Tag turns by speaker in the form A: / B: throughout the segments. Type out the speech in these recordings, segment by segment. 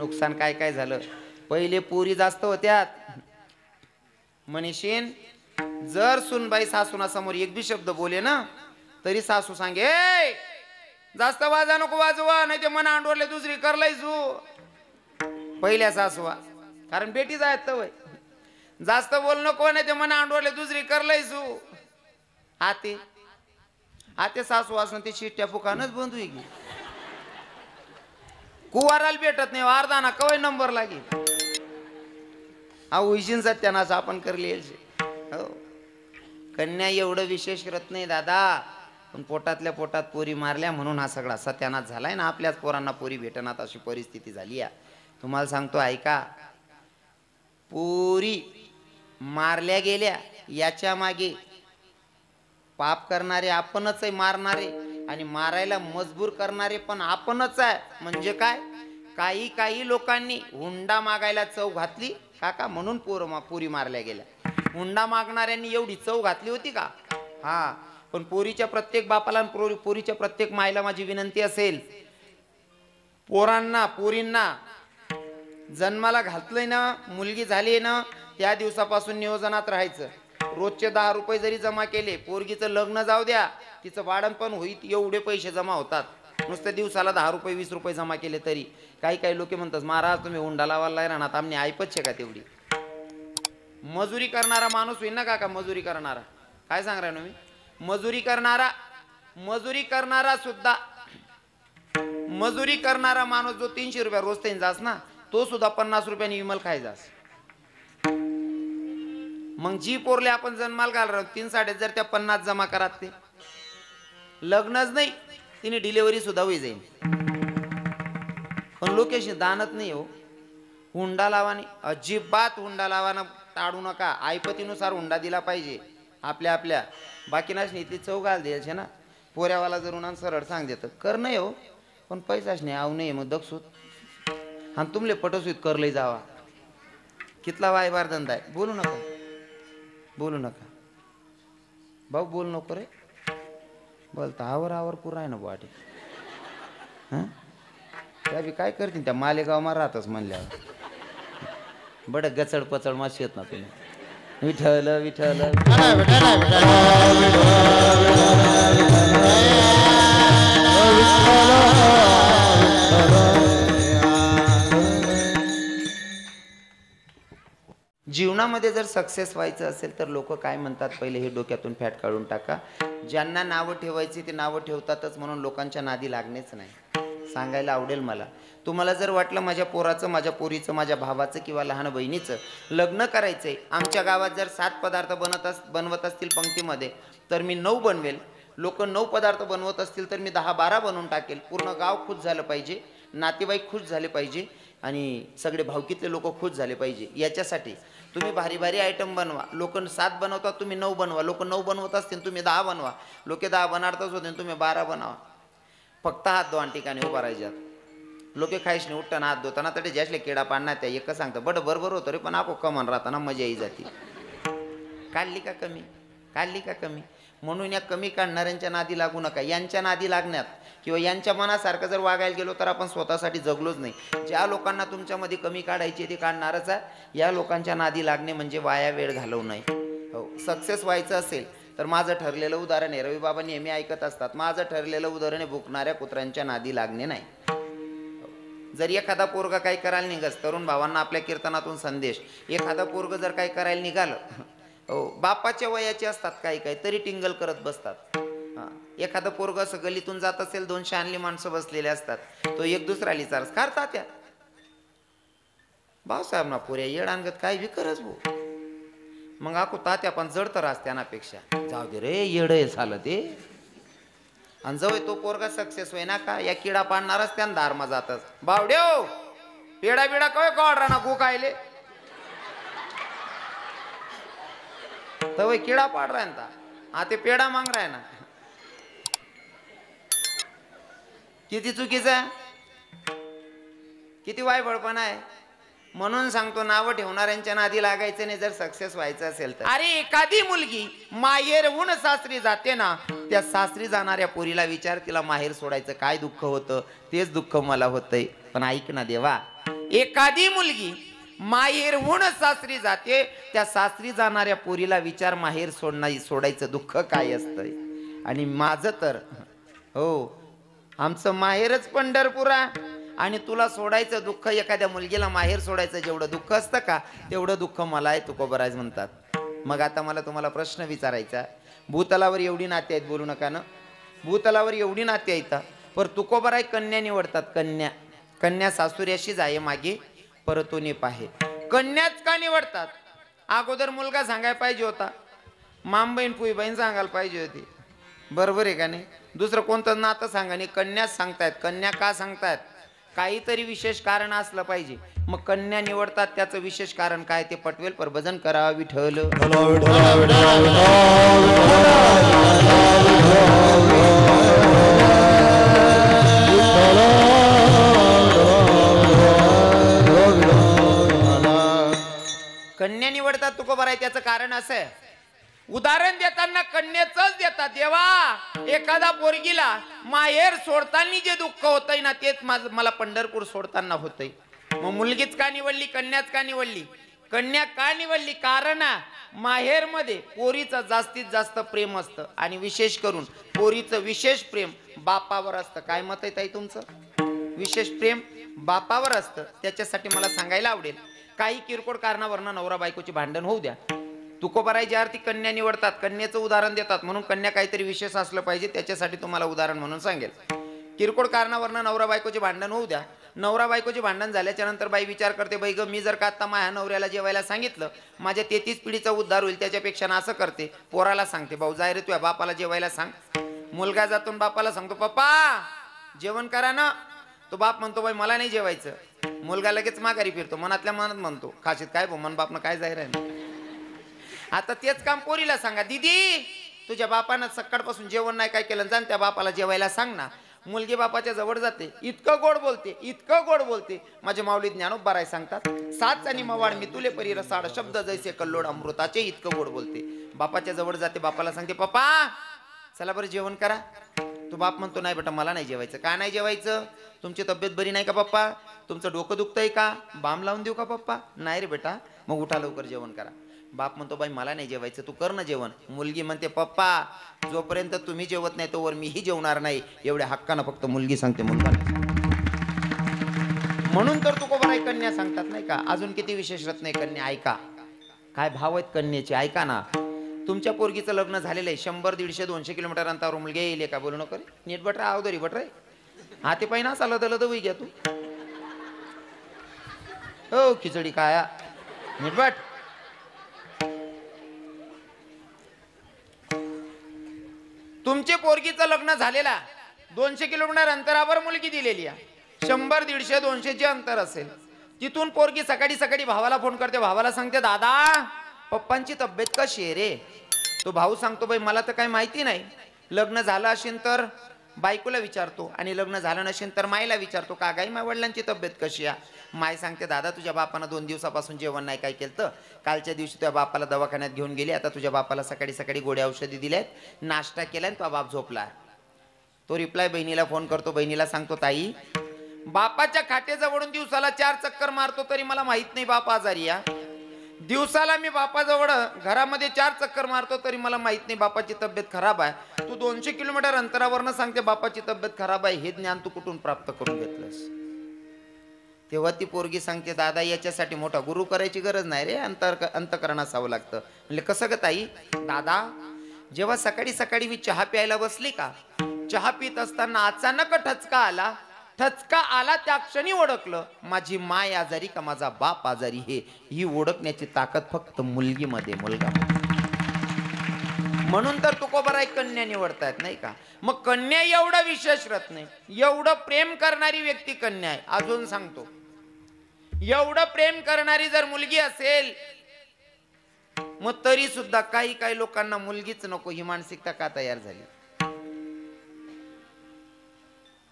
A: नुकसान काय काय झालं. पहिले पोरी जास्त होत्यात. मनीषीन जर सुनबाई सासूना समोर एक बी शब्द बोले ना तरी सासू सांगे ए जास्त वाजा नको वाजवा नाही ते मन अंडवरले दुसरी करलंय जू. पहिल्या सासूवा कारण बेटी जायत तवय जास्त बोल नको नाही ते मन अंडवरले दुसरी करलंय जू. आते आते सासू असून ते शिट्ट्या फुकानच बंद होई गी. कुवाराला भेटत नाही अर्धा ना कवय नंबर लागे. उशीन सत्यानाश आपण करली. हो कन्या एवढं विशेष करत नाही दादा पण पोटातल्या पोटात पोरी मारल्या म्हणून हा सगळा सत्यानाश झालाय ना. आपल्याच पोरांना पोरी भेटनात अशी परिस्थिती झाली आहे. तुम्हाला सांगतो ऐका. पोरी मारल्या गेल्या याच्या मागे पाप करणारे आपणच आहे मारणारे आणि मारायला मजबूर करणारे पण आपणच आहे. म्हणजे काय काही काही लोकांनी हुंडा मागायला चव घातली काका म्हणून पोरी मारल्या गेल्या. हुंडा मागणाऱ्यांनी एवढी चव घातली होती का. हा पण पोरीच्या प्रत्येक बापाला पोरीच्या प्रत्येक मायला माझी विनंती असेल पोरींना जन्माला घातलंय ना मुलगी झाली ना त्या दिवसापासून नियोजनात राहायचं. रोजचे 10 रुपये जरी जमा केले पोरगीचं लग्न जाऊ द्या तिचं वाढण पण होईल एवढे पैसे जमा होतात. नुसत्या दिवसाला 10 रुपये 20 रुपये जमा केले तरी. काही काही लोक म्हणतात महाराज तुम्ही हुंडा लावायला राहणार आम्ही ऐपत छे का तेवढी. मजुरी करणारा माणूस होईल ना काका. मजुरी करणारा काय सांग राहिलो मी. मजुरी करणारा माणूस जो 300 रुपये रोज त्यांनी जास ना तो सुद्धा 50 रुपयांनी विमल खाय जास. मग जी पोरले आपण जन्माला घाल राहू 3 साडे जर त्या 50 जमा करात ते लग्नच नाही तिने डिलिव्हरी सुद्धा होई जाईल. पण लोकेशन दानत नाही हो. हुंडा लावानी अजिबात हुंडा लावाना टाळू नका. ऐपतीनुसार हुंडा दिला पाहिजे आपल्या आपल्या. बाकीनाच नाही ती चौघाल द्यायचे ना. पोऱ्यावाला जर उन्हा सरळ सांग देत कर नाही हो पण पैसाच नाही आव नाही मग दक्षूत आणि तुमले पटसूत करले जावा. कितला वायबार धंदा आहे. बोलू नका भाऊ बोल नको रे. बोलता आवर पुरा आहे ना वाटे. त्या बी काय करतील त्या मालेगावમાં राहतच म्हणल्यावर बड गचड पचड माशी येत ना तुम्ही. विठ्ठल विठ्ठल जीवनामध्ये जर सक्सेस व्हायचं असेल तर लोक काय म्हणतात पहिले हे डोक्यातून फॅट काढून टाका. ज्यांना नावं ठेवायची ते नावं ठेवतातच म्हणून लोकांच्या नादी लागणेच नाही. सांगायला आवडेल मला. तुम्हाला जर वाटलं माझ्या पोराचं माझ्या पोरीचं माझ्या भावाचं किंवा लहान बहिणीचं लग्न करायचंय आमच्या गावात जर 7 पदार्थ बनवत असतील पंक्तीमध्ये तर मी 9 बनवेल. लोक 9 पदार्थ बनवत असतील तर मी 10-12 बनवून टाकेल. पूर्ण गाव खुश झालं पाहिजे नातेवाईक खुश झाले पाहिजे आणि सगळे भावकीतले लोक खुश झाले पाहिजे. याच्यासाठी तुम्ही भारी भारी आयटम बनवा. लोक 7 बनवतात तुम्ही 9 बनवा. लोक 9 बनवत असतील तुम्ही 10 बनवा. लोक 10 बनाडतच होते तुम्ही 12 बनवा. फक्त हात धुवान ठिकाणी उभा राहायच्यात. लोके खायच नाही उठताना हात धुताना तटे ज्यासले किडा पाडणार त्या एक सांगतं बट बरोबर होतं रे पण आपण कमान राहताना मजा येई जाते. काढली का कमी म्हणून या कमी काढणाऱ्यांच्या नादी लागू नका. यांच्या नादी लागण्यात किंवा यांच्या मनासारखं जर वागायला गेलो तर आपण स्वतःसाठी जगलोच नाही. ज्या लोकांना तुमच्यामध्ये कमी काढायची ते काढणारच आहे. या लोकांच्या नादी लागणे म्हणजे वाया वेळ घालवू नये. हो सक्सेस व्हायचं असेल तर माझं ठरलेलं उदाहरण आहे. रवी बाबा नेहमी ऐकत असतात. माझं ठरलेलं उदाहरण आहे भुकणाऱ्या कुत्र्यांच्या नादी लागणे नाही. जर एखादा पोरगा काही करायला निघस तरुण भावांना आपल्या कीर्तनातून संदेश. एखादा पोरग जर काही करायला निघालं हो बापाच्या वयाचे असतात काही काही तरी टिंगल करत बसतात. एखादा पोरग असं गलीतून जात असेल 2 शहाणली माणसं बसलेले असतात तो एक दुसरा लिचारस करतात त्या भाऊसाहेब ना पोऱ्या येड आणगत काय विकरच भाऊ. मग आको तात्या पण जड तर असत्यानापेक्षा जाऊ दे रे येड झालं ते. आणि जवळ तो पोरगा सक्सेस होय ना का या किडा पाडणारच त्यानं दारमा जातच. बावड्यो पेडा बिडा काय काढ ना गो कायले तवय किडा पाड राय ना हा ते पेडा मांग राय ना. किती चुकीचं किती वायबळपणा आहे. म्हणून सांगतो नावं ठेवणाऱ्यांच्या नादी लागायचं नाही जर सक्सेस व्हायचं असेल तर. अरे एखादी मुलगी माहेरहून सासरी जाते ना त्या सासरी जाणाऱ्या पोरीला विचार तिला माहेर सोडायचं काय दुःख होतं तेच दुःख मला होतंय. पण ऐक ना देवा एखादी मुलगी माहेरहून सासरी जाते, त्या सासरी जाणाऱ्या पोरीला विचार माहेर सोडायचं दुःख काय असतंय. आणि माझं तर हो, आमचं माहेरच पंढरपुरा, आणि तुला सोडायचं दुःख, एखाद्या मुलगीला माहेर सोडायचं जेवढं दुःख असतं का, तेवढं दुःख मला आहे तुकोबराज म्हणतात. मग आता मला तुम्हाला प्रश्न विचारायचा, भूतलावर एवढी नाते आहेत, बोलू नका ना, भूतलावर एवढी नाते आहेत, पर तुकोबराय कन्या निवडतात. कन्या, कन्या सासुऱ्याशीच आहे मागे परतून पाहे. कन्याच का निवडतात? अगोदर मुलगा सांगायला पाहिजे होता, मामबहीण पुई बहीण सांगायला पाहिजे होती, बरोबर आहे का नाही? दुसरं कोणतं नातं सांगा नाही, कन्याच सांगतायत. कन्या का सांगतायत? काहीतरी विशेष कारण असलं पाहिजे. मग कन्या निवडतात, त्याचं विशेष कारण काय ते पटवेल. पर भजन करा विठ्ठल. कन्या निवडतात तुकोबा आहे, त्याचं कारण असं आहे, उदाहरण देताना कन्येचंच देतात. देवा, एखादा पोरगीला माहेर सोडताना जे दुःख होतंय ना, तेच मला पंढरपूर सोडताना होतंय. मग मुलगीच का निवडली, कन्याच का निवडली? कन्या का निवडली? कारण माहेर मध्ये पोरीचं जास्तीत जास्त प्रेम असतं, आणि विशेष करून पोरीचं विशेष प्रेम बापावर असतं. काय मत आहे ताई तुमचं? विशेष प्रेम बापावर असतं. त्याच्यासाठी मला सांगायला आवडेल, काही किरकोळ कारणावरनं नवरा बायकोची भांडण होऊ द्या, तुकोबाराय ज्या अर्थी कन्या निवडतात, कन्याचं उदाहरण देतात, म्हणून कन्या काहीतरी विशेष असलं पाहिजे, त्याच्यासाठी तुम्हाला उदाहरण म्हणून सांगेल. किरकोळ कारणावरनं नवरा बायकोचे भांडण होऊ द्या. नवरा बायकोचे भांडण झाल्याच्या नंतर बाई विचार करते, बाई ग, मी जर का आता माझ्या नवऱ्याला जेवायला सांगितलं, माझ्या 33 पिढीचा उद्धार होईल, त्याच्यापेक्षा ना असं करते, पोराला सांगते, भाऊ जाय रे तुझ्या बापाला जेवायला सांग. मुलगा जातो बापाला सांगतो, पप्पा जेवण करा ना. तो बाप म्हणतो, बाई मला नाही जेवायचं. मुलगा लगेच माघारी फिरतो, मनातल्या मनात म्हणतो, खाशीत काय भाऊ, मन बापनं काय जाहीर आहे. आता तेच काम पोरीला सांगा, दीदी तुझ्या बापानं सकाळपासून जेवण नाही काय केलं, जाण त्या बापाला जेवायला सांग ना. मुलगी बापाच्या जवळ जाते, इतकं गोड बोलते, इतकं गोड बोलते. माझे माऊली ज्ञानोबाराय सांगतात, सात आणि मवाड मी तुले परी रसाड, शब्द जैसे कल्लोड अमृताचे, इतकं गोड बोलते. बापाच्या जवळ जाते, बापाला सांगते, पप्पा चला बरं जेवण करा. तो बाप म्हणतो, नाही बेटा मला नाही जेवायचं. का नाही जेवायचं? तुमची तब्येत बरी नाही का पप्पा? तुमचं डोकं दुखतंय का? बाम लावून देऊ का पप्पा? नाही रे बेटा. मग उठा लवकर जेवण करा. बाप म्हणतो, बाई मला नाही जेवायचं, तू कर ना जेवण. मुलगी म्हणते, पप्पा जोपर्यंत तुम्ही जेवत नाही तोवर मीही जेवणार नाही. एवढ्या हक्कानं फक्त मुलगी सांगते, मुलगा नाही. म्हणून तर तुकोबाराय कन्या सांगतात नाही का. अजून किती विशेष रत्न आहे कन्या, ऐका. काय भाव आहेत कन्याचे, ऐका ना. तुमच्या पोरगीचं लग्न झालेलं आहे, 100, 150, 200 किलोमीटर अंतरावर मुलगी येईल का? बोलू नको रे, नीट बटरा अवधरी बटराय हाती पाहिना चालत तर तर घ्या तू. हो खिचडी काय नीट बट. तुमचे पोरगीचं लग्न झालेला 200 किलोमीटर अंतरावर मुलगी दिलेली आहे. 100, 150, 200 जे अंतर असेल तिथून पोरगी सकाळी सकाळी भावाला फोन करते. भावाला सांगते, दादा पप्पांची तब्येत कशी आहे रे? तो भाऊ सांगतो, बाई मला तर काही माहिती नाही. लग्न झालं असेल तर बायकोला विचारतो, आणि लग्न झालं नसेल तर मायला विचारतो, का गाई माय वडिलांची तब्येत कशी आहे? माय सांगते, दादा तुझ्या बापानं 2 दिवसापासून जेवण नाही काय केलं, कालच्या दिवशी तुझ्या बापाला दवाखान्यात घेऊन गेली, आता तुझ्या बापाला सकाळी सकाळी गोळ्या औषधी दिल्यात, नाश्ता केलाय, तुझा बाप झोपला. तो रिप्लाय बहिणीला फोन करतो. बहिणीला सांगतो, ताई बापाच्या खाटेजवळून दिवसाला 4 चक्कर मारतो तरी मला माहित नाही बाप आजारी या. दिवसाला मी बापाजवळ घरामध्ये 4 चक्कर मारतो तरी मला माहित नाही बापाची तब्येत खराब आहे. तू 200 किलोमीटर अंतरावरनं सांगते बापाची तब्येत खराब आहे. हे ज्ञान तू कुठून प्राप्त करून घेतलंस? तेव्हा ती पोरगी सांगते, दादा याच्यासाठी मोठा गुरु करायची गरज नाही रे, अंतकरण असावं लागतं. म्हणजे कसं ग ताई? दादा जेव्हा सकाळी सकाळी मी चहा प्यायला बसली का, चहा पित असताना अचानक ठचका आला. ठचका आला त्या क्षणी ओळखलं, माझी माय आजारी का माझा बाप आजारी. ही ओळखण्याची ताकद फक्त मुलगीमध्ये, मुलगा. म्हणून तर तुकोबाराय कन्या निवडतायत नाही का. मग कन्या एवढं विशेष रत्न आहे, एवढं प्रेम करणारी व्यक्ती कन्या आहे. अजून सांगतो, एवढं प्रेम करणारी जर मुलगी असेल, मग तरी सुद्धा काही काही लोकांना मुलगीच नको ही मानसिकता का तयार झाली?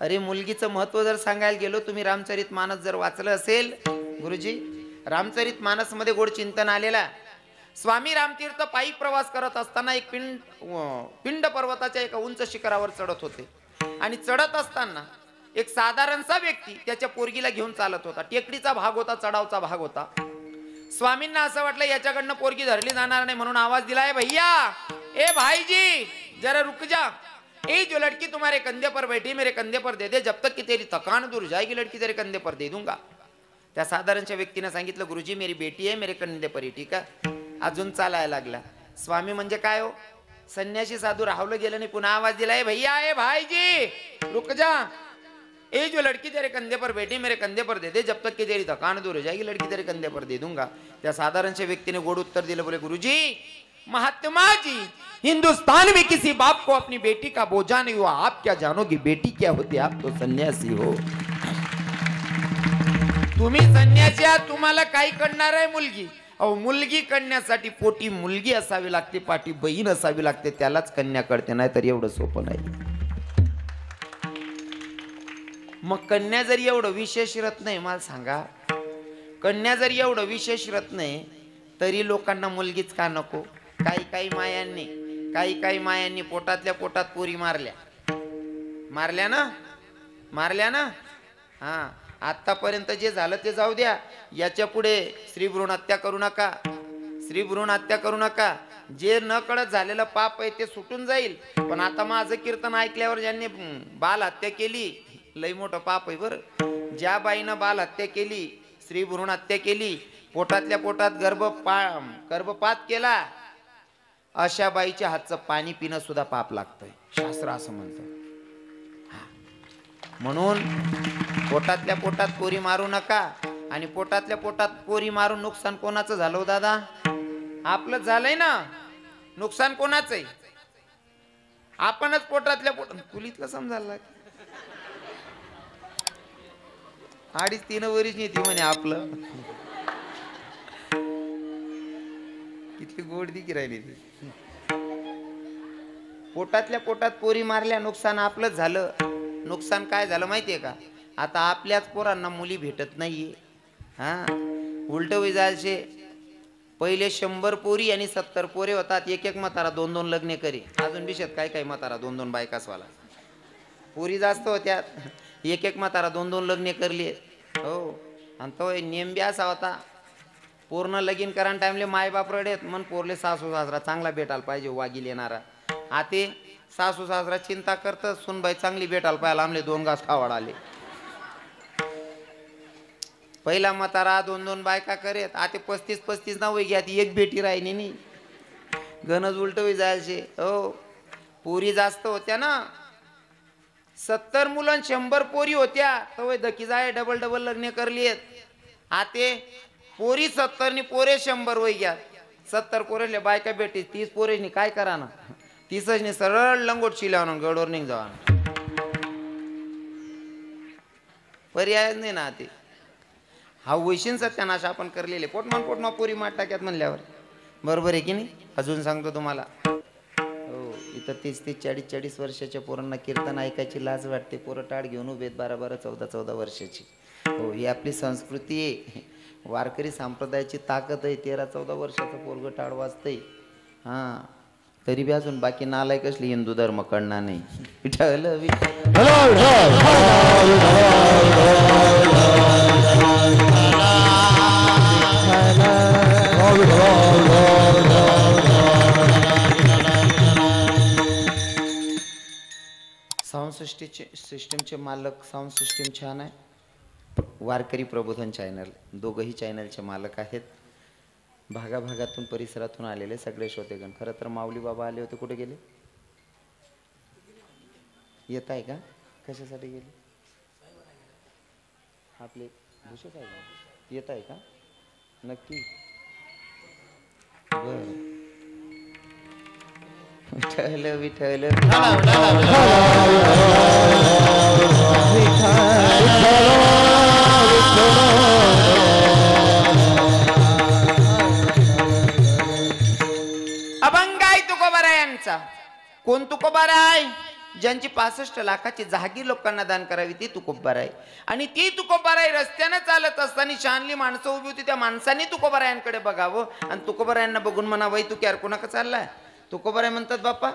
A: अरे मुलगीचं महत्व जर सांगायला गेलो, तुम्ही रामचरित मानस जर वाचलं असेल गुरुजी, रामचरित मानस मध्ये गोड चिंतन आलेला. स्वामी रामतीर्थ पायी प्रवास करत असताना एक पिंड पर्वताच्या एका उंच शिखरावर चढत होते, आणि चढत असताना एक साधारणसा व्यक्ती त्याच्या पोरगीला घेऊन चालत होता. टेकडीचा भाग होता, चढावचा भाग होता. स्वामींना असं वाटलं याच्याकडनं पोरगी धरली जाणार नाही, म्हणून आवाज दिलाय, भैया ए भाईजी जरा रुक जा, ए जो लड़की तुम्हारे कंधे पर बैठी मेरे कंधे पर दे दे, जब तक कि तेरी थकान दूर जाएगी लड़की तेरे कंधे पर दे दूंगा. त्या साधारणच्या व्यक्तीने सांगितलं, गुरुजी मेरी बेटी आहे मेरे कंधे पर ही, ठीक आहे. अजून चालायला लागला. स्वामी म्हणजे काय हो, संन्यासी साधू राहवलं गेलं नाही. पुन्हा आवाज दिलाय, भैया ए भाईजी रुक जा, ए जो लड़की तेरे कंधे पर बैठी मेरे कंधे पर दे दे, जब तक कि तेरी थकान दूर हो जाएगी लड़की तेरे कंधे पर दे दूंगा. त्या साधारणच्या व्यक्तीने गोड उत्तर दिलं, बोले गुरुजी महात्मा जी हिंदुस्तान में किसी बाप को अपनी बेटी का बोझा नहीं हुआ, आप क्या जानोगी बेटी क्या होती, आप तो सन्यासी हो. तुम्ही संन्यासी आहात, तुम्हाला काही करणार आहे मुलगी. अहो मुलगी करण्यासाठी पोटी मुलगी असावी लागते, पाठी बहीण असावी लागते, त्यालाच कन्या करते, नाही तर एवढं सोपं नाही. मग कन्या जरी एवढं विशेष रत्न आहे, मला सांगा, कन्या जरी एवढं विशेष रत्न आहे तरी लोकांना मुलगीच का नको. काही काही मायांनी पोटातल्या पोटात पोरी मारल्या ना. हा आतापर्यंत जे झालं ते जाऊ द्या, याच्या पुढे स्त्री भ्रूण हत्या करू नका. जे न कळत झालेलं पाप आहे ते सुटून जाईल. पण आता माझं कीर्तन ऐकल्यावर ज्यांनी बाल हत्या केली, लई मोठं पाप आहे बरं. ज्या बाईनं बाल हत्या केली, स्त्री भ्रूण हत्या केली, पोटातल्या पोटात गर्भपात केला, अशा बाईच्या हातचं पाणी पिणं सुद्धा पाप लागतंय, शास्त्र असं म्हणतं. म्हणून पोटातल्या पोटात पोरी मारू नका. आणि पोटातल्या पोटात पोरी मारून नुकसान कोणाचं झालं हो दादा? आपलं झालंय ना. नुकसान कोणाचं आहे? आपणच पोटातल्या कुलीतलं समजायला 2.5-3 वर्ष नेती म्हणे आपलं. किती गोड दिकी राहिली ती. पोटातल्या पोटात पोरी मारल्या, नुकसान आपलंच झालं. नुकसान काय झालं माहितीये का? आता आपल्याच पोरांना मुली भेटत नाहीये. हा उलट जायचे, पहिले 100 पोरी आणि 70 पोरे होतात, एक म्हातारा 2-2 लग्न करी. अजून विषयात काय म्हातारा 2-2 बायकासवाला. पोरी जास्त होत्यात, एक म्हातारा 2-2 लग्न करली. हो आणि तो नियम बी असा होता, पूर्ण लगीन करा टाइमले मायबाप रडेत, मन पोरले सासू सासरा चांगला भेटायला पाहिजे, वागील येणारा. आते सासू सासरा चिंता करतात, सुनबाई चांगली भेटायला पाहिजे, आमले 2 घास खावाड आले. पहिला म्हातारा 2-2 बायका करेत, आता 35-35 ना वय घ्या, एक बेटी राहिली नाही. गणज उलट होई जायचे. हो पोरी जास्त होत्या ना, 70 मुलं 100 पोरी होत्या, तर दकी जाय डबल लग्न करली. आते पोरी 70 नि पोरे 100 वय घ्या. 70 पोरेले बायका बेटी, 30 पोरेनी काय करा ना, 30 नि सरळ लंगोट शिलावून गडवर निघ जावा. पर्याय नाही ना. ते हा वैशीन सत्यानाश आपण करलेले. पोटमा पोरी माट टाक्यात म्हणल्यावर बरोबर आहे की नाही? अजून सांगतो तुम्हाला, हो इथं 30-40 वर्षाच्या पोरांना कीर्तन ऐकायची लाज वाटते. पोरं टाळ घेऊन उभेत 12-12, 14-14 वर्षाची. हो ही आपली संस्कृती आहे, वारकरी संप्रदायाची ताकद आहे. 13-14 वर्षाचं पोरग टाळ वाजतंय. हां तरी बी अजून बाकी नालाय कसली हिंदू धर्म कळणार नाही. साऊंड सिस्टीमचे मालक, साऊंड सिस्टीम छान आहे. वारकरी प्रबोधन चॅनल, दोघंही चॅनलचे मालक आहेत. भागाभागातून परिसरातून आलेले सगळे श्रोतेगण. खरं तर माऊली बाबा आले होते, कुठे गेले? येत आहे का? कशासाठी गेले? आपले भूषे साहेब येत आहे का? नक्की? बर. विठ्ठल अभंग आहे तुकोबारायांचा. कोण तुकोबाराय? ज्यांची 65 लाखाची जहागीर लोकांना दान करावी ती तुकोबाराय. आणि ती तुकोबाराय रस्त्याने चालत असताना शानली माणसं उभी होती, त्या माणसांनी तुकोबारायांकडे बघावं आणि तुकोबारायांना बघून म्हणावं, तू क्यार कोणाकडे चाललाय? तुकोबाराय म्हणतात, बाप्पा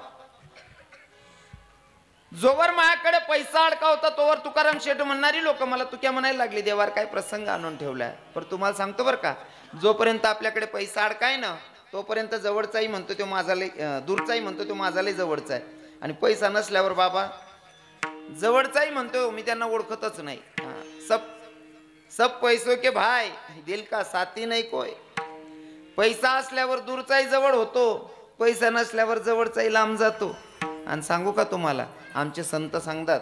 A: जोवर माझ्याकडे पैसा अडका होता तोवर तुकाराम शेठ म्हणणारी लोक मला तुक्या म्हणायला लागली. देवावर काय प्रसंग आणून ठेवलाय. पण तुम्हाला सांगतो बरं का, जोपर्यंत आपल्याकडे पैसा अडकाय ना तोपर्यंत जवळचाही म्हणतो तो माझा लय, दूरचाही म्हणतो तो माझा लय जवळचा आहे. आणि पैसा नसल्यावर बाबा जवळचाही म्हणतो मी त्यांना ओळखतच नाही. सब पैसो के भाई दिल का साथी नाही कोय. पैसा असल्यावर दूरचाही जवळ होतो, पैसा नसल्यावर जवळचाही लांब जातो. आणि सांगू का तुम्हाला, आमचे संत सांगतात,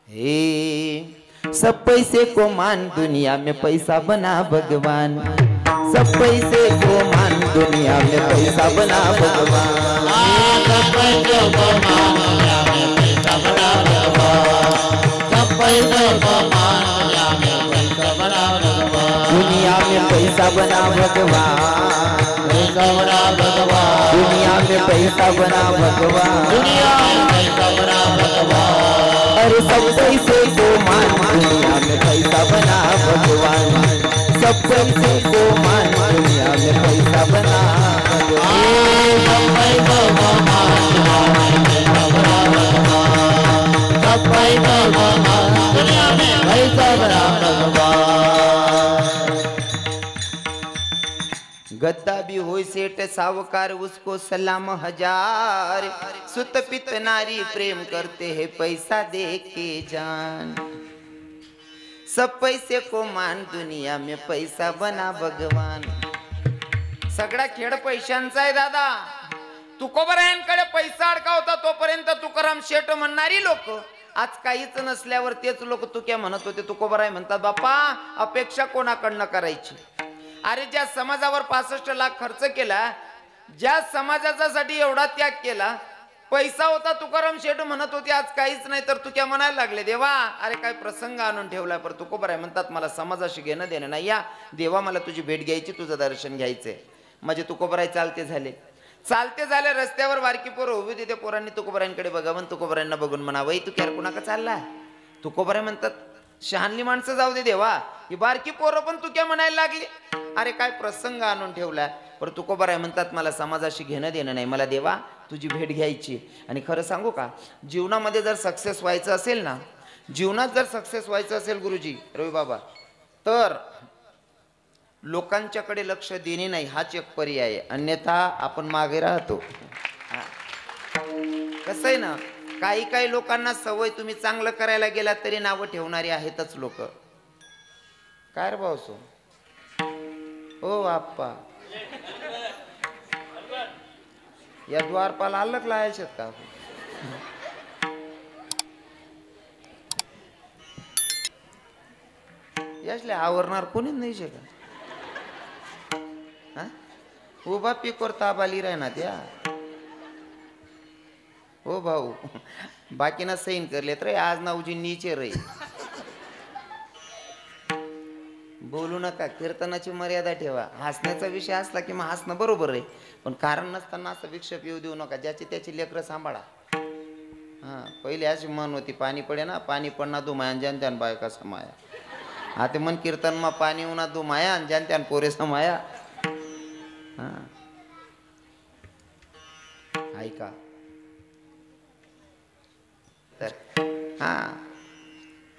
A: हे सब पैसे को मान दुनिया में पैसा बना भगवान. सब पैसे को मान दुनिया में पैसा बना भगवान.
B: सब पैसे को मान दुनिया में पैसा बना भगवान. सब पैसे को मान दुनिया में पैसा बना भगवान. पैसा बना भगवान. दुनिया में पैसा बना भगवान. दुनिया में पैसा बना भगवान. अरे सब पैसे को मान दुनिया में पैसा बना भगवान. सब पैसे को मान दुनिया में पैसा बना भगवान. सब पैसे को मान दुनिया में पैसा बना भगवान. सब पैसे को मान दुनिया में पैसा बना भगवान.
A: गद्दा भी हो सेठ सावकार उसको सलाम हजार. सुत पित नारी प्रेम करते हैं पैसा दे के जान. सब पैसे को मान दुनिया में पैसा बना भगवान. सगळा खेळ पैशांचा आहे दादा. तुकोबरायांकडे पैसा अडका होता तोपर्यंत तुकाराम शेठ म्हणणारी लोक आज काहीच नसल्यावर तेच लोक तुक्या म्हणत होते. तुकोबराय म्हणतात बाप्पा अपेक्षा कोणाकडनं करायची. अरे ज्या समाजावर 65 लाख खर्च केला, ज्या समाजासाठी एवढा त्याग केला, पैसा होता तुकाराम शेठ म्हणत होते आज काहीच नाही, तर तुक्या म्हणायला लागले. देवा अरे काय प्रसंग आणून ठेवलाय. पर तुकोबराय म्हणतात मला समाजाशी घेणं देणं नाही. या देवा मला तुझी भेट घ्यायची, तुझं दर्शन घ्यायचंय. म्हणजे तुकोबराय चालते झाले रस्त्यावर बारकी पोरं उभी होती. त्या पोरांनी तुकोबरायांकडे बघावं, तुकोबरायांना बघून म्हणावं तू क्यार कुणाका चालला. तुकोबराय म्हणतात शहाणली माणसं जाऊ दे देवा, ही बारकी पोरं पण तुक्या म्हणायला लागली. अरे काय प्रसंग आणून ठेवलाय. पर तुकोबराय म्हणतात मला समाजाशी घेणं देणं नाही, मला देवा तुझी भेट घ्यायची. आणि खरं सांगू का, जीवनामध्ये जर सक्सेस व्हायचं असेल ना, जीवनात जर सक्सेस व्हायचं असेल गुरुजी रवी बाबा, तर लोकांच्याकडे लक्ष देणे नाही हाच एक पर्याय आहे. अन्यथा आपण मागे राहतो. कसं आहे ना, काही लोकांना सवय तुम्ही चांगलं करायला गेला तरी नावं ठेवणारी आहेतच लोक. काय रे भाऊसो ओ आप्पा या द्वारपाला अलग लायचे का. याचले आवरणार कोणीच नाही शकत. उभा पीकवर ताप आली राहणार त्या. हो भाऊ बाकीना सैन करलेत रे, आज नावजी नीचे रे. बोलू नका, कीर्तनाची मर्यादा ठेवा. हसण्याचा विषय असला की मग हसणं बरोबर आहे, पण कारण नसताना असं विक्षेप येऊ देऊ नका. ज्याची त्याची लेकरं सांभाळा. हा पहिले अशी मन होती पाणी पडे ना पाणी पडना धुमाया ज्यान त्यान बायका समाया. आता मन कीर्तन मा पाणी उन्हा धुमाया ज्यान त्यान पोरे समाया. हा ऐका तर हा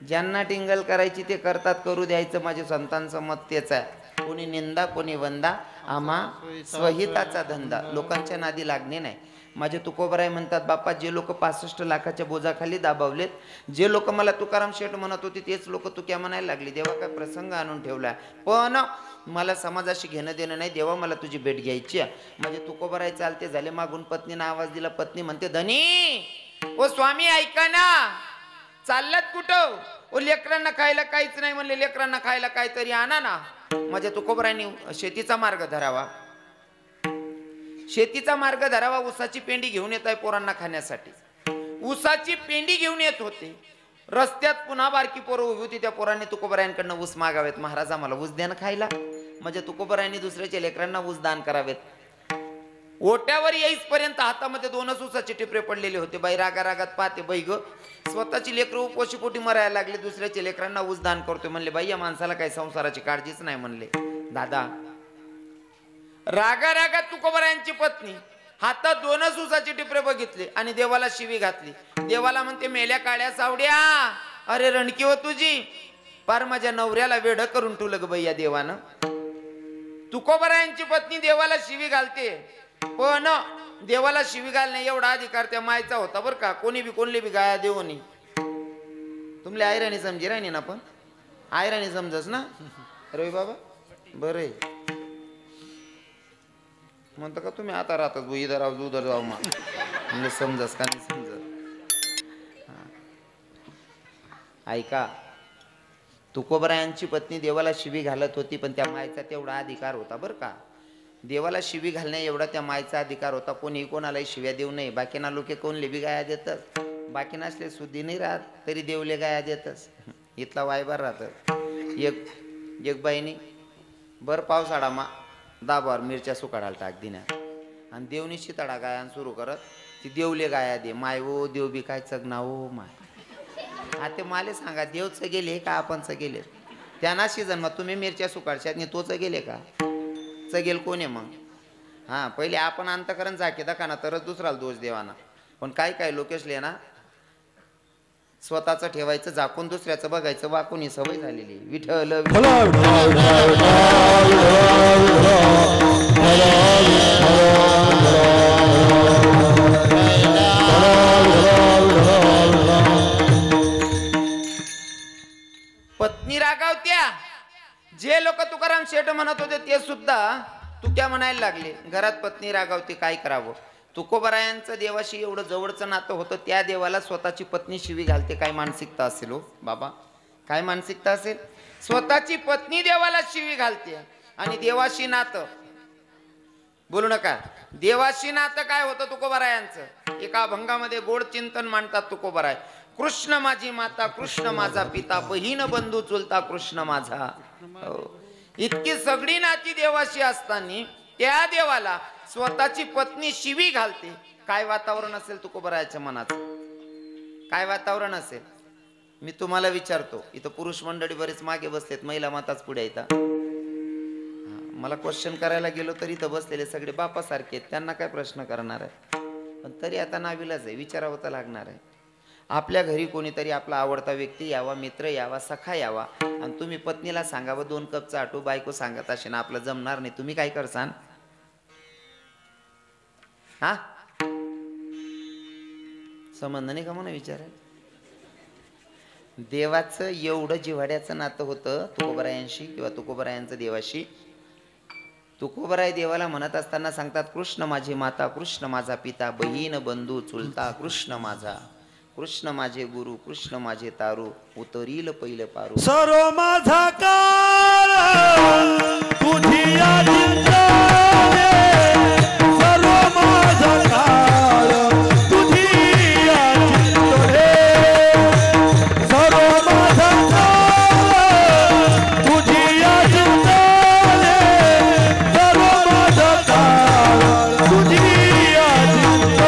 A: ज्यांना टिंगल करायची ते करतात, करू द्यायचं. माझ्या संतांचं मत तेच आहे. कोणी निंदा कोणी वंदा, आम्हा स्वहिताचा धंदा. लोकांच्या नादी लागणे नाही. माझे तुकोबराय म्हणतात बाप्पा जे लोक 65 लाखाच्या बोजाखाली दाबावलेत, जे लोक मला तुकाराम शेठ म्हणत होते तेच लोक तुक्या म्हणायला लागली. देवा काय प्रसंग आणून ठेवला, पण मला समाजाशी घेणं देणं नाही. देवा मला तुझी भेट घ्यायची. म्हणजे तुकोबराय चालते झाले, मागून पत्नीनं आवाज दिला. पत्नी म्हणते धनी ओ स्वामी ऐका ना, चाललात कुठं. ओ लेकरांना खायला काहीच नाही म्हणले, लेकरांना खायला काहीतरी आणा ना. माझ्या तुकोबरायांनी शेतीचा मार्ग धरावा, शेतीचा मार्ग धरावा. ऊसाची पेंडी घेऊन येत आहे पोरांना खाण्यासाठी. ऊसाची पेंडी घेऊन येत होते. रस्त्यात पुन्हा बारकी पोरं उभी होती. त्या पोरांनी तुकोबरायांकडनं ऊस मागावेत. महाराज आम्हाला ऊस द्या ना खायला. म्हणजे तुकोबरायांनी दुसऱ्याच्या लेकरांना ऊस दान करावेत. ओट्यावर येईसपर्यंत हातामध्ये 2च ऊसाचे टिपरे पडलेले होते. बाई रागात पाहते, बाई ग स्वतःची लेकरं उपोशी पोटी मरायला लागले, दुसऱ्याच्या लेकरांना ऊस दान करतोय. म्हणले बाई या माणसाला काही संसाराची काळजीच नाही. म्हणले दादा रागात तुकोबरायांची पत्नी हातात 2च ऊसाचे टिपरे बघितले आणि देवाला शिवी घातली. देवाला म्हणते मेल्या काळ्या सावड्या, अरे रणकी हो तुझी, पार माझ्या नवऱ्याला वेड करून ठेवलं ग बाई या देवानं. तुकोबरायांची पत्नी देवाला शिवी घालते, पण देवाला शिवी घालणे एवढा अधिकार त्या मायचा होता बर का. कोणी बी कोणले बी गाया देवनी. तुमले आयराणी समजी राहिनी ना, पण आयराणी समजस ना रवी बाबा. बरे म्हणतो का तुम्ही आता राहतात इधर राहू उधर जाऊ, म्हणजे समजस का नाही समजत. ऐका, तुकोबरायांची पत्नी देवाला शिवी घालत होती, पण त्या मायचा तेवढा अधिकार होता बर का. देवाला शिवी घालण्या एवढा त्या मायचा अधिकार होता. कोणी कोणालाही शिव्या देऊ नये. बाकीना लोके कोणले बी गाया देतात, बाकी नसले सुद्धी नाही राहत तरी देवले गाया देतच. इथला वायबार राहत. एक बाईनी बर पावसाळा मा दाबावर मिरच्या सुकाडायला टाक दिना आणि देवनी शिताडा गाया सुरू करत ती देवले गाया दे. माय ओ देव बी काय चगना ओ माय. हा ते माले सांगा, देवच गेले का आपण गेले? त्यांना सीजन मग तुम्ही मिरच्या सुकाडशात नाही तोच गेले का? चगेल कोण आहे मग? हा पहिले आपण अंतकरण झाके दाखा तरच दुसराला दोष देवाना. पण काय लोकेशले ना स्वतःच ठेवायचं झाकून, दुसऱ्याचं बघायचं वाकून ही सवय झालेली. विठ्ठल पत्नी रागावत्या. जे लोक तुकाराम शेठ म्हणत होते ते सुद्धा तुक्या म्हणायला लागले. घरात पत्नी रागावते, काय करावं? तुकोबरायांचं देवाशी एवढं जवळचं नातं होतं, त्या देवाला स्वतःची पत्नी शिवी घालते. काय मानसिकता असेल हो बाबा, काय मानसिकता असेल? स्वतःची पत्नी देवाला शिवी घालते आणि देवाशी नातं बोलू नका. देवाशी नातं काय होतं तुकोबरायांचं? एका अभंगामध्ये गोड चिंतन मांडतात तुकोबराय. कृष्ण माझी माता, कृष्ण माझा पिता, बहीण बंधू चुलता कृष्ण माझा. इतकी सगळी नाती देवाशी असताना त्या देवाला स्वतःची पत्नी शिवी घालते. काय वातावरण असेल तुकोबरायाच्या मनाचं? काय वातावरण असेल? मी तुम्हाला विचारतो. इथं पुरुष मंडळी बरेच मागे बसलेत, महिला माताच पुढे येतात. मला क्वेश्चन करायला गेलो तरी इथं बसलेले सगळे बापासारखे आहेत, त्यांना काय प्रश्न करणार आहे? पण तरी आता नाविलाज आहे, विचारावं तर लागणार आहे. आपल्या घरी कोणीतरी आपला आवडता व्यक्ती यावा, मित्र यावा, सखा यावा आणि तुम्ही पत्नीला सांगावं 2 कप चाटू. बायको सांगत असे ना आपलं जमणार नाही, तुम्ही काय करसान? हा संबंध नाही का म्हणून विचारायला. देवाचं एवढं जिव्हाड्याचं नातं होतं तुकोबरायांशी किंवा तुकोबरायांचं देवाशी. तुकोबराय देवाला म्हणत असताना सांगतात, कृष्ण माझी माता, कृष्ण माझा पिता, बहीण बंधू चुलता कृष्ण माझा, कृष्ण माझे गुरु, कृष्ण माझे तारू, उतरील पहिलं पारू.
C: सर्व माझा काळ तुझी चिंतने, सर्व माझा काळ तुझी चिंतने, सर्व माझा काळ तुझी चिंतने, सर्व माझा काळ तुझी चिंतने.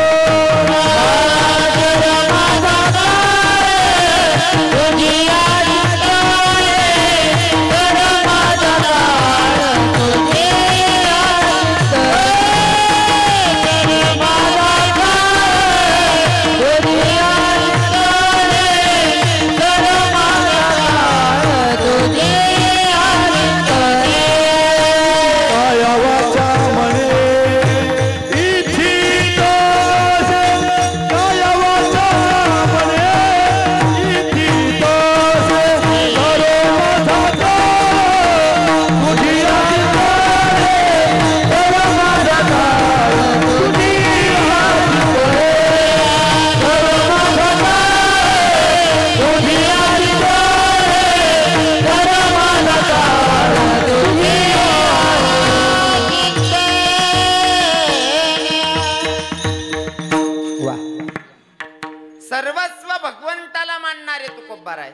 A: सर्वस्व भगवंताला मानणारे तुकोबराय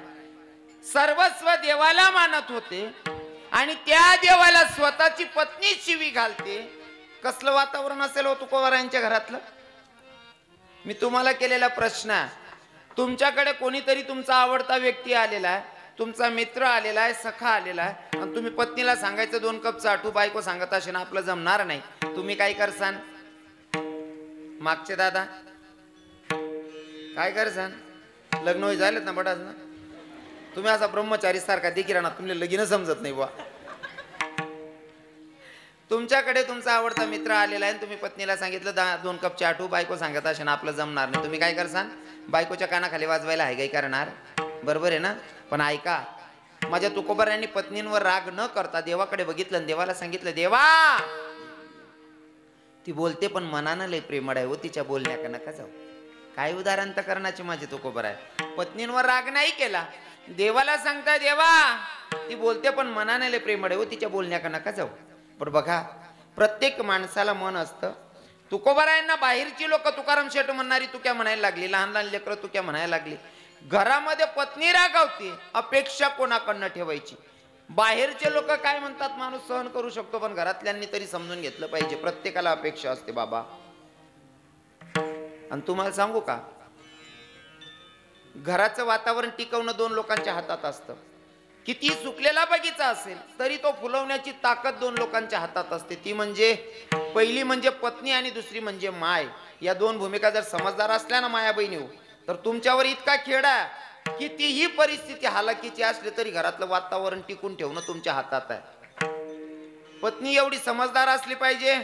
A: सर्वस्व देवाला मानत होते आणि त्या देवाला स्वतःची पत्नी शिवी घालते. कसलं वातावरण असेल हो तुकोबरायांच्या घरातलं? मी तुम्हाला केलेला प्रश्न, तुमच्याकडे कोणीतरी तुमचा आवडता व्यक्ती आलेला आहे, तुमचा मित्र आलेला आहे, सखा आलेला आहे आणि तुम्ही पत्नीला सांगायचं 2 कप चाटू, बायको सांगत असेल आपलं जमणार नाही, तुम्ही काय करसान? मागचे दादा काय करसान लग्न होई झालेत ना बटाच ना तुम्ही असा ब्रह्मचारी सारखा देखील ना तुम्ही लगीन समजत नाही बुवा तुमच्याकडे तुमचा आवडता मित्र आलेला आहे तुम्ही पत्नीला सांगितलं 2 कप चहा ठेवू बायको सांगत असेल आपलं जमणार नाही तुम्ही काय करसान बायकोच्या कानाखाली वाजवायला आहे काय करणार बरोबर आहे ना पण ऐका माझ्या तुकोबारायांनी पत्नींवर राग न करता देवाकडे बघितलं देवाला सांगितलं देवा ती बोलते पण मनानं लय प्रेमळ आहे हो तिच्या बोलण्याका नका जाऊ काय उदाहरण तर करण्याचे माझे तुकोबर आहे पत्नींवर राग नाही केला देवाला सांगताय देवा ती बोलते पण मनानं लय प्रेमळ आहे हो तिच्या बोलण्याका नका जाऊ पण बघा प्रत्येक माणसाला मन असतं तुकोबारायांना बाहेरची लोक तुकाराम शेठ म्हणणारी तुक्या म्हणायला लागली लहान लहान लेकरं तुक्या म्हणायला लागली घरामध्ये पत्नी रागावते अपेक्षा कोणाकडनं ठेवायची बाहेरचे लोक काय म्हणतात माणूस सहन करू शकतो पण घरातल्यांनी तरी समजून घेतलं पाहिजे प्रत्येकाला अपेक्षा असते बाबा आणि तुम्हाला सांगू का घराचं वातावरण टिकवणं 2 लोकांच्या हातात असतं किती सुकलेला बगीचा असेल तरी तो फुलवण्याची ताकद 2 लोकांच्या हातात असते ती म्हणजे पहिली म्हणजे पत्नी आणि दुसरी म्हणजे माय या 2 भूमिका जर समजदार असल्या ना माया बहिणी तर तुमच्यावर इतका खेळा कितीही परिस्थिती हालाकीची असली तरी घरातलं वातावरण टिकून ठेवणं तुमच्या हातात आहे पत्नी एवढी समजदार असली पाहिजे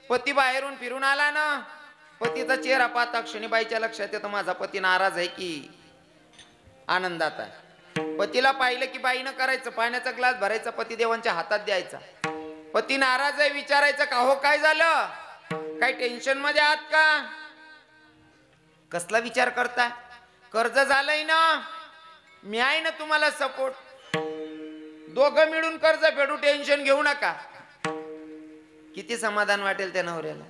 A: पती बाहेरून फिरून आला ना पतीचा चेहरा पाहता क्षणी बाईच्या लक्षात येतं माझा पती नाराज आहे की आनंदात आहे पतीला पाहिलं की बाईनं करायचं पाण्याचा ग्लास भरायचा पती देवांच्या हातात द्यायचा पती नाराज आहे विचारायचं का हो काय झालं काय टेन्शन मध्ये आहात का कसला विचार करताय कर्ज झालंय ना मी आहे ना तुम्हाला सपोर्ट दोघं मिळून कर्ज फेडू टेन्शन घेऊ नका किती समाधान वाटेल त्या नवऱ्याला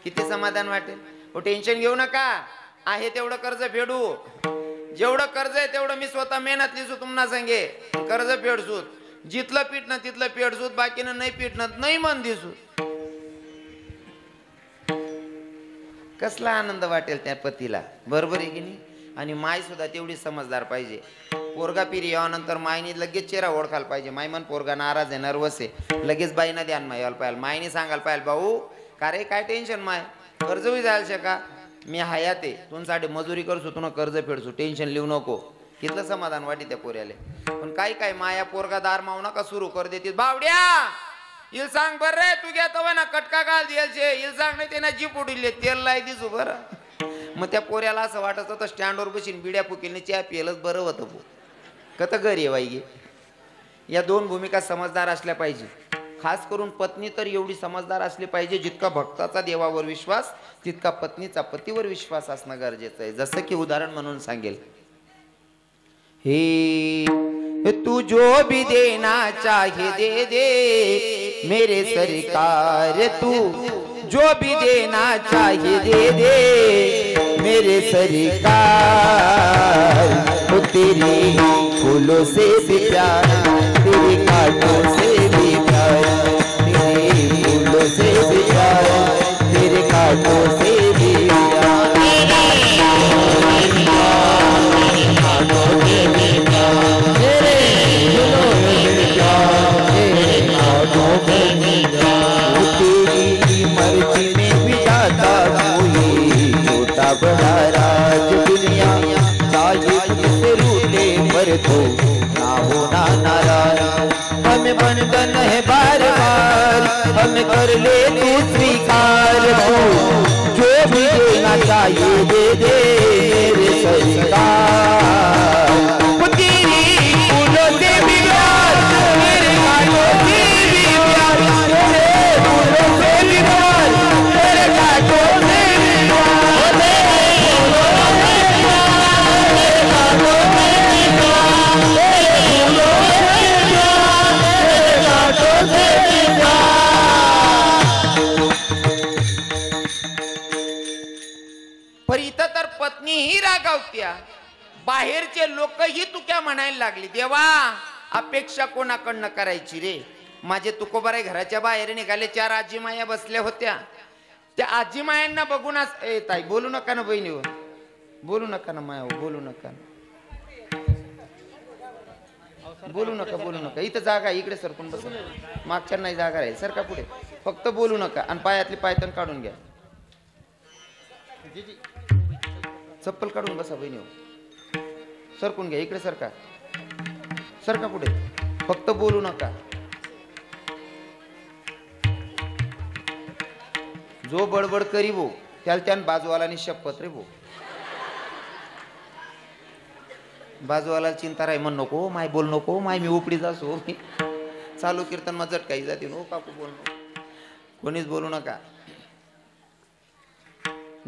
A: किती समाधान वाटेल हो टेन्शन घेऊ नका आहे तेवढं कर्ज फेडू जेवढं कर्ज आहे तेवढं मी स्वतः मेहनत लिसू तुम्हाला सांगे कर्ज फेडसूत जिथलं पिटणं तिथलं फेडसूत बाकीनं नाही पिटणं नाही मन दिसू कसला आनंद वाटेल त्या पतीला बरोबर आहे की नाही आणि माय सुद्धा तेवढी समजदार पाहिजे पोरगा पिरी यानंतर मायने लगेच चेहरा ओळखायला पाहिजे माय मन पोरगा नाराज आहे नर्वस आहे लगेच बाईना ध्यान मायाला पाहिजे मायने सांगायला पाहिजे भाऊ का रे काय टेन्शन माय कर्ज होई जायला शका मी हयात आहे तुमच्यासाठी मजुरी करसू तुला कर्ज फेडसू टेन्शन लिहू नको कितलं समाधान वाटी त्या पोऱ्याले पण काय काय माया पोरगा दार मावू नका सुरू कर देते बावड्या इल सांग बर रे तू घेतो ना कटका घाल द्यायचे इल सांग नाही त्यांना जीप उडले तेल लाई दिसू बरं मग त्या पोऱ्याला असं वाटत होतं स्टँडवर बसून बिड्या फुकीने चहा पियलच बरं होतं भो कत घरी आहे बाई या 2 भूमिका समजदार असल्या पाहिजे खास करून पत्नी तर एवढी समजदार असली पाहिजे जितका भक्ताचा देवावर विश्वास तितका पत्नीचा पतीवर विश्वास असणं गरजेचं आहे जसं की उदाहरण म्हणून सांगेल हे तू जो भी देना चाहे दे दे मेरे सरकार तू जो भी देना चाहे दे दे मेरे सरकार वो तेरी फूलों से भी प्यार तेरे कांटों से भी प्यार तेरे फूलों से भी प्यार तेरे कांटों से भी तेरी मर्जी में भी जाता कोई छोटा बड़ा राज दुनिया चाहिए तुझसे रूठे पर तो ना होना नाराज हमें बंधन है बार बार हमें कर ले तू स्वीकार तू जो भी देना चाहिए दे दे मेरे सरकार वो तेरी फूलों से भी प्यार मेरे कांटों से भी प्यार तेरे फूलों से भी प्यार तेरे कांटों से भी प्यार तेरे फूलों से भी प्यार तेरे कांटों से भी प्यार तेरे फूलों से भी प्यार तेरे कांटों से भी प्यार पर इथं तर पत्नी ही रागावत्या बाहेरचे लोकही तुक्या म्हणायला लागली देवा अपेक्षा कोणाकडनं करायची रे माझे तुकोबारे घराच्या बाहेर निघाले 4 आजी माया बसल्या होत्या त्या आजी मायांना बघूनच ए ताई बोलू नका ना बहिणी बोलू नका ना माया बोलू नका बोलू नका इथं जागा इकडे सरकून बस मागच्या नाही जागा राहील सर का पुढे फक्त बोलू नका आणि पायातली पायतन काढून घ्या चप्पल काढून बसा बहिणी. सरकून घ्या इकडे, सरका सरका पुढे, फक्त बोलू नका. जो बडबड करी भो त्याला त्यान बाजूवालानी शपथ रे भो. बाजूवाला चिंता राही म्हण नको माय, बोल नको माय, मी उपडी जासो चालू कीर्तन मजट काही जाते नो काकू बोल नको, कोणीच बोलू नका.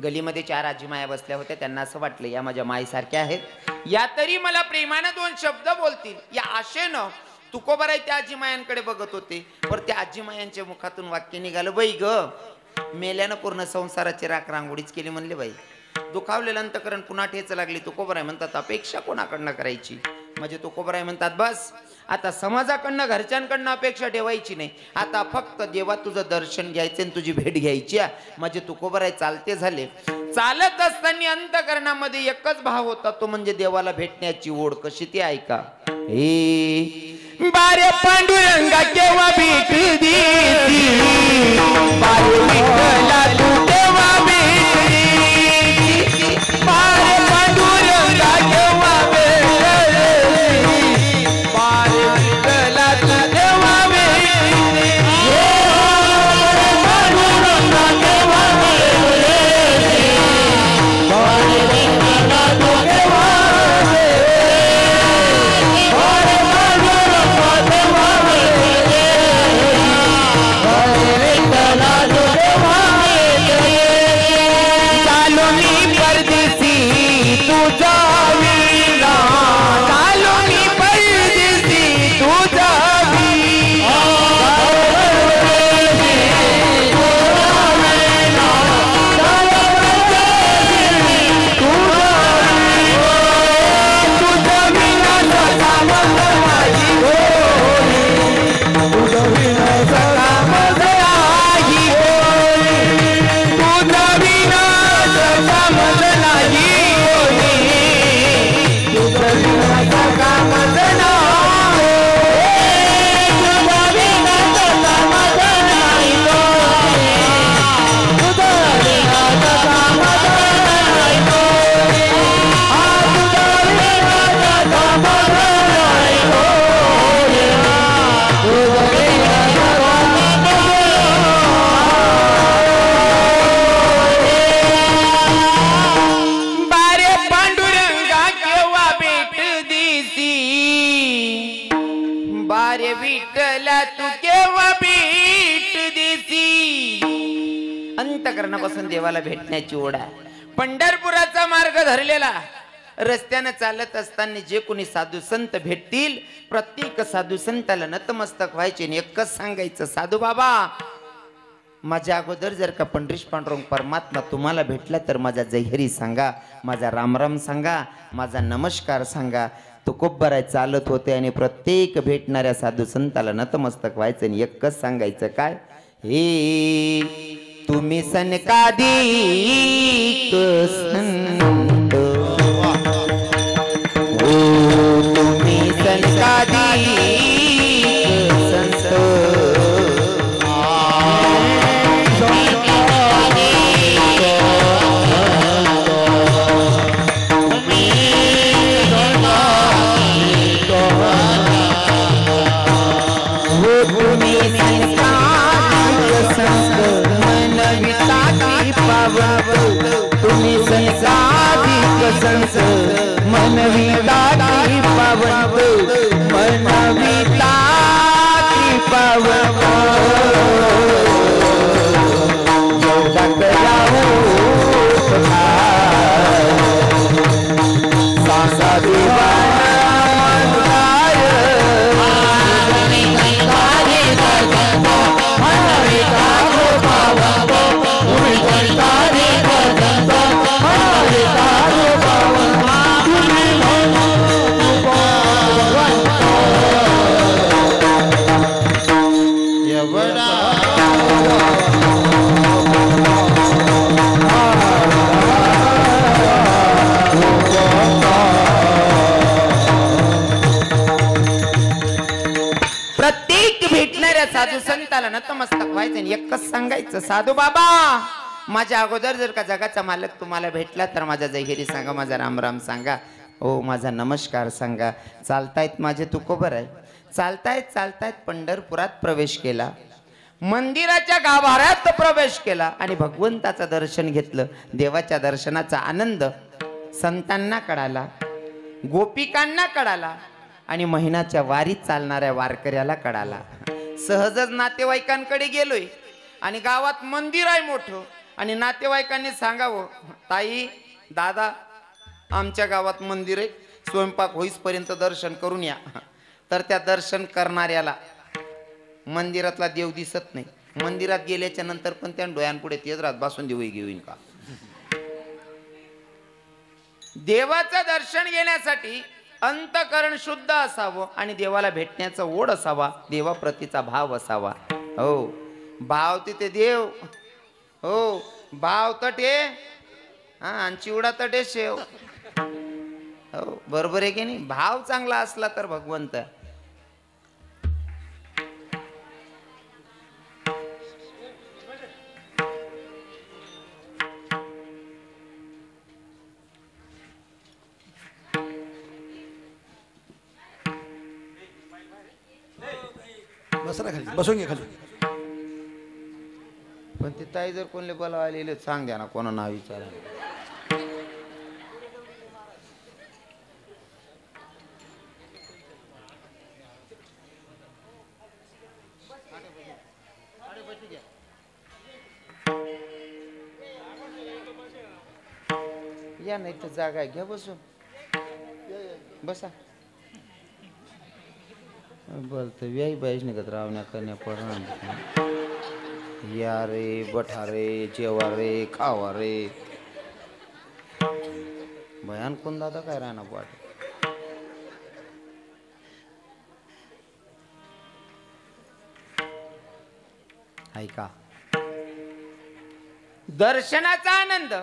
A: गलीमध्ये 4 आजी माया बसल्या होत्या. त्यांना असं वाटलं या माझ्या माईसारख्या आहेत, या तरी मला प्रेमानं 2 शब्द बोलतील. या आशेनं तुकोबाराय त्या आजी मायांकडे बघत होते. पर त्या आजी मायांच्या मुखातून वाक्य निघालं, बाई ग मेल्यानं पूर्ण संसाराची राख रांगोळीच केली म्हणले बाई. दुखावलेलं अंतकरण पुन्हा ठेच लागली. तुकोबाराय म्हणतात अपेक्षा कोणाकडनं करायची. म्हणजे तुकोबाराय म्हणतात बस आता समाजाकडनं घरच्यांकडनं अपेक्षा ठेवायची नाही, आता फक्त देवा तुझं दर्शन घ्यायचं आणि तुझी भेट घ्यायची. म्हणजे तुकोबाराय चालते झाले. चालत असताना अंतकरणामध्ये एकच भाव होता, तो म्हणजे देवाला भेटण्याची ओढ. कशी ती ऐका. हे बारे पांडुरंगा केव्हा भेट देती, बारे विठ्ठला तू केव्हा भेट देती, बारे पांडुरंगा केव्हा भेट देती, बारे विठ्ठला तू केव्हा भेट देती, पांडुरंगा केव्हा भेट देती, बारे विठ्ठला तू केव्हा अंतकरणापासून देवाला भेटण्याची ओढ आहे. पंढरपुराचा मार्ग धरलेला, रस्त्याने चालत असताना जे कोणी साधू संत भेटतील प्रत्येक साधू संताला नतमस्तक व्हायचे आणि एकच सांगायचं, साधू बाबा माझ्या अगोदर जर का पंढरीश पांडुरंग परमात्मा तुम्हाला भेटला तर माझा जयहरी सांगा, माझा रामराम सांगा, माझा नमस्कार सांगा. तुकोबाराय चालत होते आणि प्रत्येक भेटणाऱ्या साधू संताला नतमस्तक व्हायचं आणि एकच सांगायचं काय, हे तुम्ही सनकादिक संत, ओ तुम्ही सनकादिक संत, तुम्ही संसाधिक संत मनविता की पावन, मनविता की पावन, सासा देवाना साधू संताला नतमस्तक व्हायचं आणि एकच सांगायचं, साधू बाबा माझ्या अगोदर जर का जगाचा मालक तुम्हाला भेटला तर माझा जयगिरी सांगा, माझा रामराम सांगा, हो माझा नमस्कार सांगा. चालतायत माझे तुकोबर आहे. चालतायत पंढरपुरात प्रवेश केला, मंदिराच्या गाभाऱ्यात प्रवेश केला आणि भगवंताचं दर्शन घेतलं. देवाच्या दर्शनाचा आनंद संतांना कळाला, गोपिकांना कळाला आणि महिन्याच्या वारीत चालणाऱ्या वारकऱ्याला कळाला. सहजच नातेवाईकांकडे गेलोय आणि गावात मंदिर आहे मोठं आणि नातेवाईकांनी सांगावं, ताई दादा आमच्या गावात मंदिर आहे, स्वयंपाक होईसपर्यंत दर्शन करून या. तर त्या दर्शन करणाऱ्याला मंदिरातला देव दिसत नाही. मंदिरात गेल्याच्या नंतर पण त्या डोळ्यांपुढे तेच रात बसून देऊ घेऊन का. देवाचं दर्शन घेण्यासाठी अंतकरण शुद्ध असावं आणि देवाला भेटण्याचा ओढ असावा, देवाप्रतीचा भाव असावा. हो भाव तिथे देव, हो भाव तटे हा आणि चिवडा तटे शेव. हो बरोबर आहे की नाही. भाव चांगला असला तर भगवंत.
C: बसा ना खाली, बसून घे खाली.
A: पण ते ताई जर कोणले बोलावं आलेले सांग द्या ना, कोणा नाव विचारा. या नाही तर जागा आहे, घ्या बसून बसा. बोलतो व्याही बाईच निघत रावण्या करण्या पडणार. या रे बठा रे, जेवा रे, खावा रे. भयान कोण दादा काय राहणार वाट. ऐका, दर्शनाचा आनंद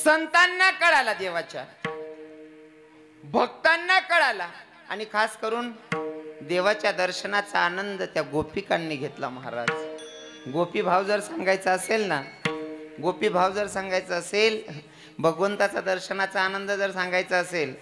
A: संतांना कळाला, देवाच्या भक्तांना कळाला आणि खास करून देवाच्या दर्शनाचा आनंद त्या गोपिकांनी घेतला. महाराज गोपी भाव जर सांगायचा असेल ना, गोपी भाव जर सांगायचा असेल, भगवंताचा दर्शनाचा आनंद जर सांगायचा असेल